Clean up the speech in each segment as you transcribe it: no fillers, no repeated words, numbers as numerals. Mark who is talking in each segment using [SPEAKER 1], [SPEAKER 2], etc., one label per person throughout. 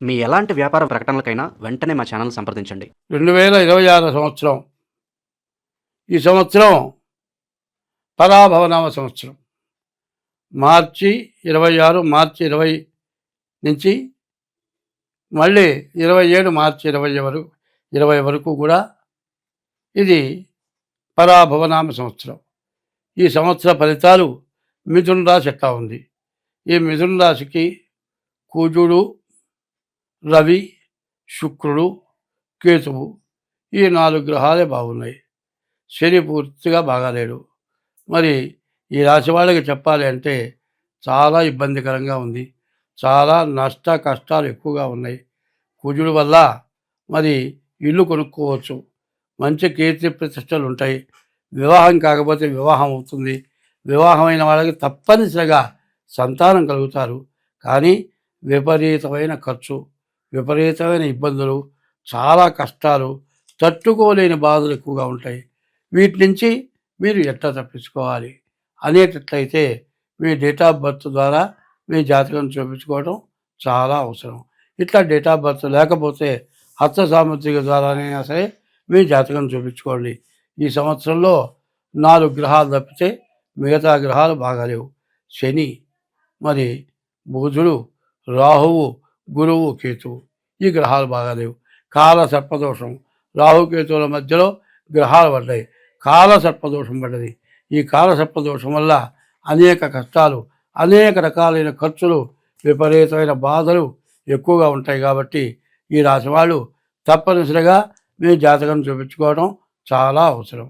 [SPEAKER 1] మీ ఎలాంటి వ్యాపార ప్రకటనలకైనా వెంటనే మా ఛానల్ సంప్రదించండి.
[SPEAKER 2] 2026 సంవత్సరం. ఈ సంవత్సరం పరాభవనామ సంవత్సరం. మార్చి 26, మార్చి 20 నుంచి మళ్ళీ 27 మార్చి 20 వరకు కూడా ఇది పరాభవనామ సంవత్సరం. ఈ సంవత్సర ఫలితాలు మిథున రాశి ఎట్లా ఉంది? ఈ మిథున రాశికి కుజుడు, రవి, శుక్రుడు, కేతువు ఈ 4 గ్రహాలే బాగున్నాయి. శని పూర్తిగా బాగాలేడు. మరి ఈ రాశి వాళ్ళకి చెప్పాలి అంటే చాలా ఇబ్బందికరంగా ఉంది. చాలా నష్ట కష్టాలు ఎక్కువగా ఉన్నాయి. కుజుడు వల్ల మరి ఇల్లు కొనుక్కోవచ్చు, మంచి కీర్తి ప్రతిష్టలు ఉంటాయి. వివాహం కాకపోతే వివాహం అవుతుంది. వివాహమైన వాళ్ళకి తప్పనిసరిగా సంతానం కలుగుతారు. కానీ విపరీతమైన ఖర్చు, విపరీతమైన ఇబ్బందులు, చాలా కష్టాలు, తట్టుకోలేని బాధలు ఎక్కువగా ఉంటాయి. వీటి నుంచి మీరు ఎట్లా తప్పించుకోవాలి అనేటట్లయితే మీ డేట్ ఆఫ్ బర్త్ ద్వారా మీ జాతకం చూపించుకోవడం చాలా అవసరం. ఇట్లా డేట్ ఆఫ్ బర్త్ లేకపోతే హస్త సాముద్రిక ద్వారానైనా సరే మీ జాతకం చూపించుకోండి. ఈ సంవత్సరంలో 4 గ్రహాలు తప్పితే మిగతా గ్రహాలు బాగాలేవు. శని, మరి బుధుడు, రాహువు, గురువు, కేతువు ఈ గ్రహాలు బాగాలేవు. కాల సర్పదోషం, రాహుకేతువుల మధ్యలో గ్రహాలు పడ్డాయి. కాల సర్పదోషం పడ్డది. ఈ కాల సర్పదోషం వల్ల అనేక కష్టాలు, అనేక రకాలైన ఖర్చులు, విపరీతమైన బాధలు ఎక్కువగా ఉంటాయి. కాబట్టి ఈ రాశి వాళ్ళు తప్పనిసరిగా మీ జాతకం చూపించుకోవడం చాలా అవసరం.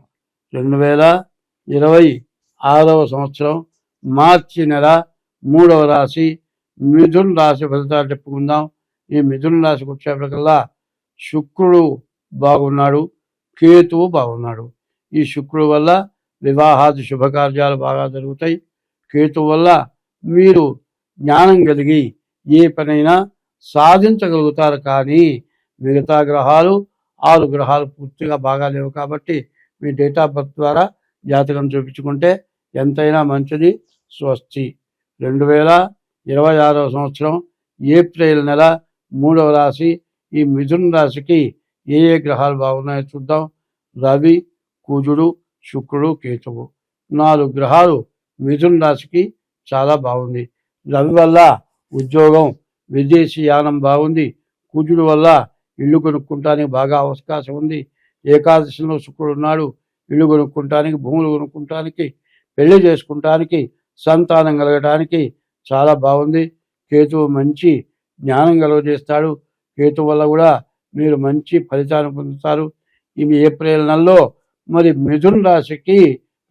[SPEAKER 2] 2026 సంవత్సరం మార్చి నెల 3వ రాశి మిథున రాశి ఫలితాలు చెప్పుకుందాం. ఈ మిథున రాశికి వచ్చేప్పటికల్లా శుక్రుడు బాగున్నాడు, కేతువు బాగున్నాడు. ఈ శుక్రుడు వల్ల వివాహాది శుభకార్యాలు బాగా జరుగుతాయి. కేతువు వల్ల మీరు జ్ఞానం కలిగి ఏ పనైనా సాధించగలుగుతారు. కానీ మిగతా గ్రహాలు 6 గ్రహాలు పూర్తిగా బాగాలేవు. కాబట్టి మీ డేట్ ఆఫ్ బర్త్ ద్వారా జాతకం చూపించుకుంటే ఎంతైనా మంచిది. స్వస్తి. 2026 సంవత్సరం ఏప్రిల్ నెల 3వ రాశి ఈ మిథున రాశికి ఏ గ్రహాలు బాగున్నాయో చూద్దాం. రవి, కుజుడు, శుక్రుడు, కేతువు 4 గ్రహాలు మిథున రాశికి చాలా బాగుంది. రవి వల్ల ఉద్యోగం, విదేశీ యానం బాగుంది. కుజుడు వల్ల ఇల్లు కొనుక్కుంటానికి బాగా అవకాశం ఉంది. ఏకాదశిలో శుక్రుడు ఉన్నాడు. ఇల్లు కొనుక్కుంటానికి, భూములు కొనుక్కుంటానికి, పెళ్లి చేసుకుంటానికి, సంతానం కలగటానికి చాలా బాగుంది. కేతువు మంచి జ్ఞానం కలుగజేస్తాడు. కేతువు వల్ల కూడా మీరు మంచి ఫలితాన్ని పొందుతారు. ఇవి ఏప్రిల్ నెలలో మరి మిథున రాశికి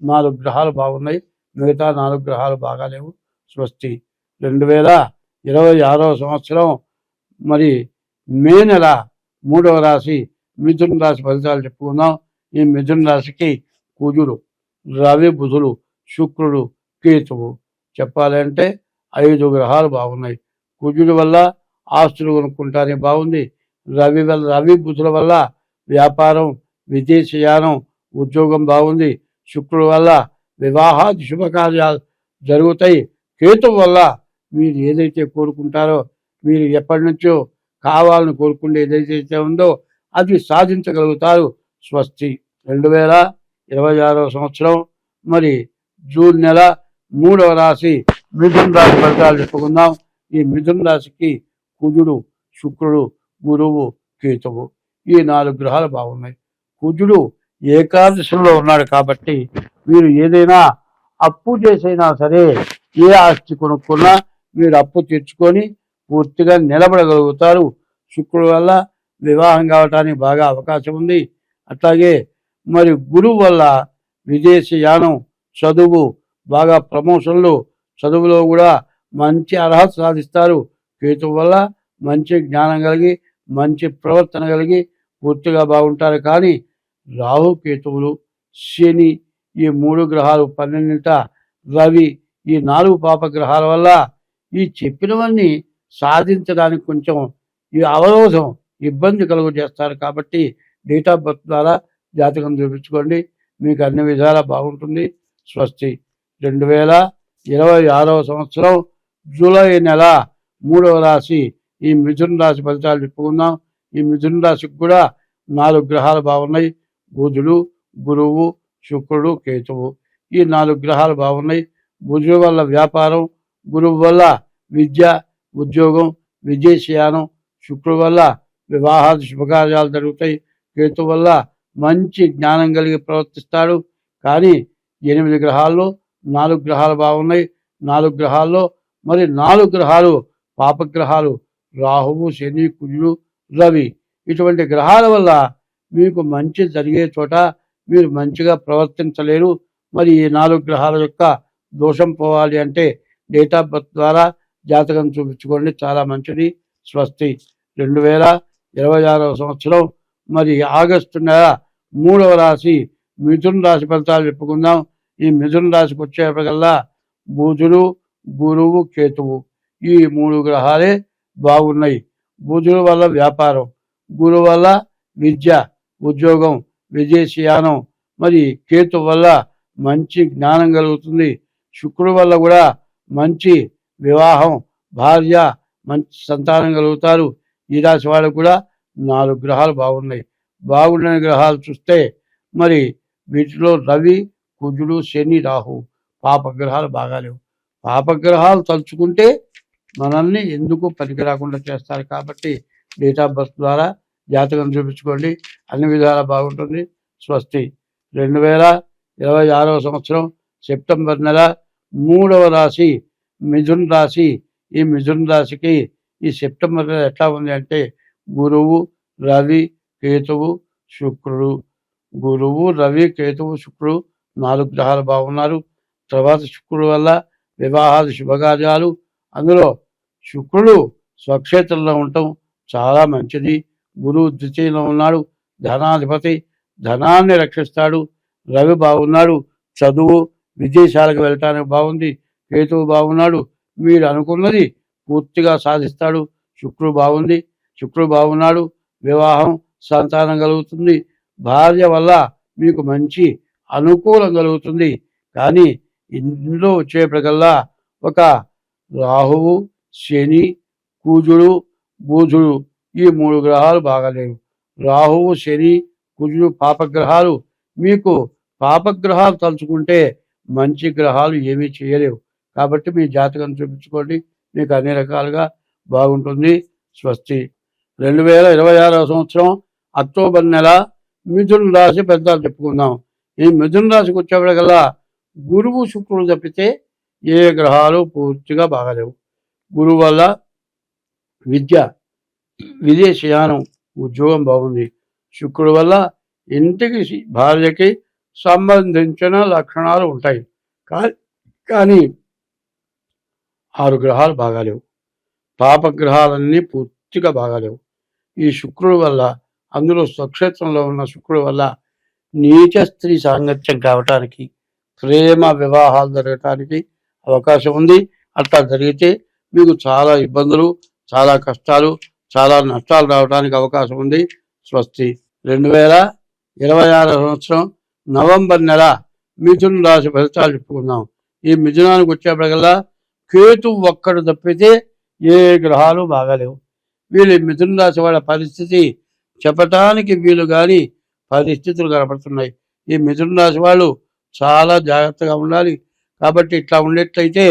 [SPEAKER 2] 4 గ్రహాలు బాగున్నాయి, మిగతా 4 గ్రహాలు బాగాలేవు. స్వస్తి. 2026 సంవత్సరం మరి మే నెల 3వ రాశి మిథున రాశి ఫలితాలు చెప్పుకుందాం. ఈ మిథున రాశికి కుజుడు, రవి, బుధుడు, శుక్రుడు, కేతువు చెప్పాలంటే 5 గ్రహాలు బాగున్నాయి. కుజుడు వల్ల ఆస్తులు కొనుక్కుంటానికి బాగుంది. రవి బుధుల వల్ల వ్యాపారం, విదేశీయానం, ఉద్యోగం బాగుంది. శుక్రుడు వల్ల వివాహాది శుభకార్యాలు జరుగుతాయి. కేతువు వల్ల మీరు ఏదైతే కోరుకుంటారో, మీరు ఎప్పటి నుంచో కావాలని కోరుకుంటే ఏదైతే ఉందో అది సాధించగలుగుతారు. స్వస్తి. 2026 సంవత్సరం మరి జూన్ నెల 3వ రాశి మిథున రాశి ఫలితాలు చెప్పుకుందాం. ఈ మిథున రాశికి కుజుడు, శుక్రుడు, గురువు, కేతువు ఈ 4 గ్రహాలు బాగున్నాయి. కుజుడు ఏకాదశిలో ఉన్నాడు. కాబట్టి మీరు ఏదైనా అప్పు చేసైనా సరే, ఏ ఆస్తి కొనుక్కున్నా మీరు అప్పు తెచ్చుకొని పూర్తిగా నిలబడగలుగుతారు. శుక్రుడు వల్ల వివాహం కావటానికి బాగా అవకాశం ఉంది. అట్లాగే మరి గురువు వల్ల విదేశీ యానం, చదువు, బాగా ప్రమోషన్లు, చదువులో కూడా మంచి అర్హత సాధిస్తారు. కేతువు వల్ల మంచి జ్ఞానం కలిగి, మంచి ప్రవర్తన కలిగి పూర్తిగా బాగుంటారు. కానీ రాహు, కేతువులు, శని ఈ 3 గ్రహాలు 12ంట రవి ఈ 4 పాప గ్రహాల వల్ల ఈ చెప్పినవన్నీ సాధించడానికి కొంచెం ఈ అవరోధం, ఇబ్బంది కలుగు చేస్తారు. కాబట్టి డేట్ ఆఫ్ బర్త్ ద్వారా జాతకం చూపించుకోండి, మీకు అన్ని విధాలా బాగుంటుంది. స్వస్తి. 2026 సంవత్సరం జూలై నెల 3వ రాశి ఈ మిథున రాశి ఫలితాలు చెప్పుకుందాం. ఈ మిథున రాశికి కూడా 4 గ్రహాలు బాగున్నాయి. బుధుడు, గురువు, శుక్రుడు, కేతువు. ఈ 4 గ్రహాలు బాగున్నాయి. బుధుడు వల్ల వ్యాపారం, గురువు వల్ల విద్య, ఉద్యోగం, విదేశీయానం, శుక్రుడు వల్ల వివాహాది శుభకార్యాలు జరుగుతాయి. కేతు వల్ల మంచి జ్ఞానం కలిగి ప్రవర్తిస్తాడు. కానీ 8 గ్రహాల్లో 4 గ్రహాలు బాగున్నాయి. 4 గ్రహాల్లో మరి 4 గ్రహాలు పాపగ్రహాలు, రాహువు, శని, కుజుడు, రవి. ఇటువంటి గ్రహాల వల్ల మీకు మంచి జరిగే చోట మీరు మంచిగా ప్రవర్తించలేరు. మరి ఈ 4 గ్రహాల యొక్క దోషం పోవాలి అంటే డేట్ ఆఫ్ బర్త్ ద్వారా జాతకం చూపించుకోండి, చాలా మంచిది. స్వస్తి. 2026వ సంవత్సరం మరి ఆగస్టు నెల 3వ రాశి మిథున రాశి ఫలితాలు చెప్పుకుందాం. ఈ మిథున రాశికి వచ్చేప్పటికల్లా బుధుడు, గురువు, కేతువు ఈ 3 గ్రహాలే బాగున్నాయి. బుధుడు వల్ల వ్యాపారం, గురువు వల్ల విద్య, ఉద్యోగం, విదేశీయానం, మరి కేతు వల్ల మంచి జ్ఞానం కలుగుతుంది. శుక్రుడు వల్ల కూడా మంచి వివాహం, భార్య, మంచి సంతానం కలుగుతారు. ఈ రాశి వాళ్ళకు కూడా 4 గ్రహాలు బాగున్నాయి. బాగున్న గ్రహాలు చూస్తే మరి వీటిలో రవి, కుజుడు, శని, రాహు పాపగ్రహాలు బాగాలేవు. పాపగ్రహాలు తలుచుకుంటే మనల్ని ఎందుకు పనికి రాకుండా చేస్తారు. కాబట్టి డేట్ ఆఫ్ బర్త్ ద్వారా జాతకం చూపించుకోండి, అన్ని విధాలా బాగుంటుంది. స్వస్తి. 2026వ సంవత్సరం సెప్టెంబర్ నెల 3వ రాశి మిథున రాశి. ఈ మిథున రాశికి ఈ సెప్టెంబర్ నెల ఎట్లా ఉంది అంటే గురువు, రవి, కేతువు, శుక్రుడు. గురువు, రవి, కేతువు, శుక్రుడు 4 గ్రహాలు బాగున్నారు. తర్వాత శుక్రుడు వల్ల వివాహాది శుభకార్యాలు. అందులో శుక్రుడు స్వక్షేత్రంలో ఉండటం చాలా మంచిది. గురువు ద్వితీయంలో ఉన్నాడు, ధనాధిపతి, ధనాన్ని రక్షిస్తాడు. రవి బాగున్నాడు, చదువు, విదేశాలకు వెళ్ళటానికి బాగుంది. కేతువు బాగున్నాడు, మీరు అనుకున్నది పూర్తిగా సాధిస్తాడు. శుక్రుడు బాగుంది, శుక్రుడు బాగున్నాడు, వివాహం, సంతానం కలుగుతుంది. భార్య వల్ల మీకు మంచి అనుకూలం కలుగుతుంది. కానీ ఇందులో వచ్చేప్పటికల్లా ఒక రాహువు, శని, కుజుడు, బుధుడు ఈ 3 గ్రహాలు బాగాలేవు. రాహువు, శని, కుజుడు పాపగ్రహాలు. మీకు పాపగ్రహాలు తలుచుకుంటే మంచి గ్రహాలు ఏమీ చేయలేవు. కాబట్టి మీ జాతకం చూపించుకోండి, మీకు అన్ని రకాలుగా బాగుంటుంది. స్వస్తి. 2026వ సంవత్సరం అక్టోబర్ నెల మిథున రాశి ఫలితాలు చెప్పుకుందాం. ఈ మిథున రాశికి వచ్చేప్పటికల్లా గురువు, శుక్రుడు తప్పితే ఏ గ్రహాలు పూర్తిగా బాగాలేవు. గురువు వల్ల విద్య, విదేశీయానం, ఉద్యోగం బాగుంది. శుక్రుడు వల్ల ఇంటికి, భార్యకి సంబంధించిన లక్షణాలు ఉంటాయి. కానీ 6 గ్రహాలు బాగాలేవు. పాపగ్రహాలన్నీ పూర్తిగా బాగాలేవు. ఈ శుక్రుడు వల్ల, అందులో స్వక్షేత్రంలో ఉన్న శుక్రుడు వల్ల నీచ స్త్రీ సాంగత్యం కావటానికి, ప్రేమ వివాహాలు జరగటానికి అవకాశం ఉంది. అట్లా జరిగితే మీకు చాలా ఇబ్బందులు, చాలా కష్టాలు, చాలా నష్టాలు రావడానికి అవకాశం ఉంది. స్వస్తి. 2026 సంవత్సరం నవంబర్ నెల మిథున రాశి ఫలితాలు చెప్పుకుందాం. ఈ మిథునానికి వచ్చేప్పటికల్లా కేతు ఒక్కడు తప్పితే ఏ గ్రహాలు బాగాలేవు. వీళ్ళు మిథున రాశి వాళ్ళ పరిస్థితి చెప్పటానికి వీలు కానీ పరిస్థితులు కనపడుతున్నాయి. ఈ మిథున రాశి వాళ్ళు చాలా జాగ్రత్తగా ఉండాలి. కాబట్టి ఇట్లా ఉండేట్లయితే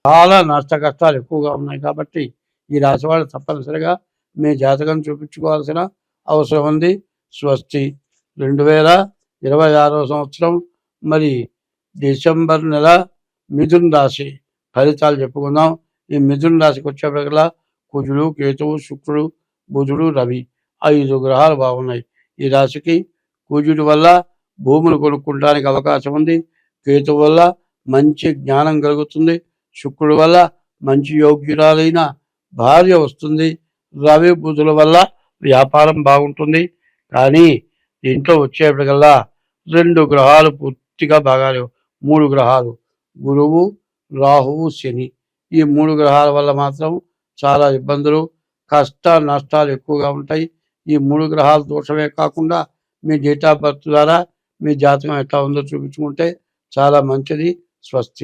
[SPEAKER 2] చాలా నష్ట కష్టాలు ఎక్కువగా ఉన్నాయి. కాబట్టి ఈ రాశి వాళ్ళు తప్పనిసరిగా మీ జాతకం చూపించుకోవాల్సిన అవసరం ఉంది. స్వస్తి. 2026వ సంవత్సరం మరి డిసెంబర్ నెల మిథున రాశి ఫలితాలు చెప్పుకుందాం. ఈ మిథున రాశికి వచ్చేప్పటికల్లా కుజుడు, కేతువు, శుక్రుడు, బుధుడు, రవి 5 గ్రహాలు బాగున్నాయి. ఈ రాశికి కుజుడు వల్ల భూములు కొనుక్కోవడానికి అవకాశం ఉంది. కేతువు వల్ల మంచి జ్ఞానం కలుగుతుంది. శుక్రుడు వల్ల మంచి యోగ్యురాలైన భార్య వస్తుంది. రవి, బుధుల వల్ల వ్యాపారం బాగుంటుంది. కానీ దీంట్లో వచ్చేప్పటికల్లా 2 గ్రహాలు పూర్తిగా బాగాలేవు. 3 గ్రహాలు గురువు, రాహువు, శని ఈ 3 గ్రహాల వల్ల మాత్రం చాలా ఇబ్బందులు, కష్ట నష్టాలు ఎక్కువగా ఉంటాయి. ఈ 3 గ్రహాల దోషమే కాకుండా మీ డేట్ ఆఫ్ బర్త్ ద్వారా మీ జాతకం ఎట్లా ఉందో చూపించుకుంటే చాలా మంచిది. స్వస్తి.